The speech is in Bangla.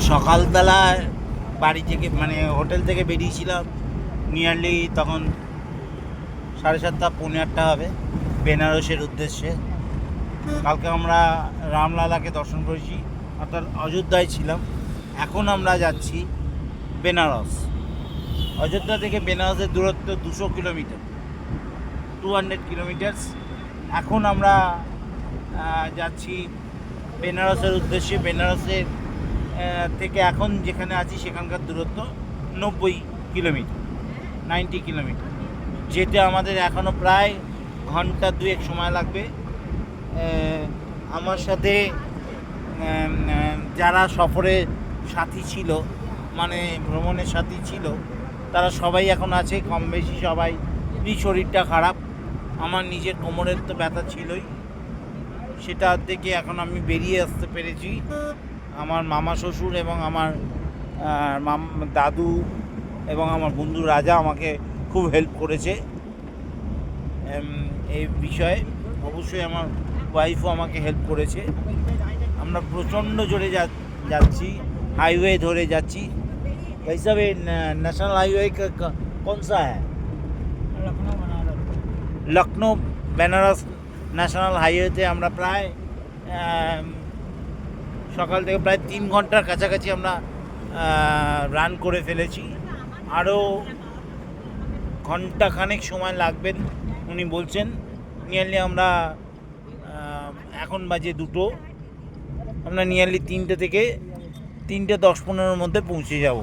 সকালবেলায় বাড়ি থেকে মানে হোটেল থেকে বেরিয়েছিলাম নিয়ারলি তখন 7:30 পৌনে 8টা হবে বেনারসের উদ্দেশ্যে। কালকে আমরা রামলালাকে দর্শন করেছি, অর্থাৎ অযোধ্যায় ছিলাম। এখন আমরা যাচ্ছি বেনারস। অযোধ্যা থেকে বেনারসের দূরত্ব 200 কিলোমিটার, 200 কিলোমিটার্স। এখন আমরা যাচ্ছি বেনারসের উদ্দেশ্যে। বেনারসের থেকে এখন যেখানে আছি সেখানকার দূরত্ব 90 কিলোমিটার, 90 কিলোমিটার। যেতে আমাদের এখনও প্রায় ঘন্টা দুয়েক সময় লাগবে। আমার সাথে যারা সফরে সাথী ছিল, মানে ভ্রমণের সাথী ছিল, তারা সবাই এখন আছে, কম বেশি সবাই। শরীরটা খারাপ, আমার নিজের কোমরের তো ব্যথা ছিলই, সেটা থেকে এখন আমি বেরিয়ে আসতে পেরেছি। আমার মামা শ্বশুর এবং আমার দাদু এবং আমার বন্ধু রাজা আমাকে খুব হেল্প করেছে এই বিষয়ে। অবশ্যই আমার ওয়াইফও আমাকে হেল্প করেছে। আমরা প্রচণ্ড জোরে যাচ্ছি, হাইওয়ে ধরে যাচ্ছি। এইসব ন্যাশনাল হাইওয়ে কোন সা হ্যাঁ? লখনৌ বেনারস ন্যাশনাল হাইওয়েতে আমরা প্রায় সকাল থেকে প্রায় 3 ঘন্টার কাছাকাছি আমরা রান করে ফেলেছি। আরও ঘন্টাখানেক সময় লাগবেন উনি বলছেন। নিয়ারলি আমরা এখন বাজে 2টো, আমরা নিয়ারলি 3টে থেকে 3টে 10-15-র মধ্যে পৌঁছে যাব।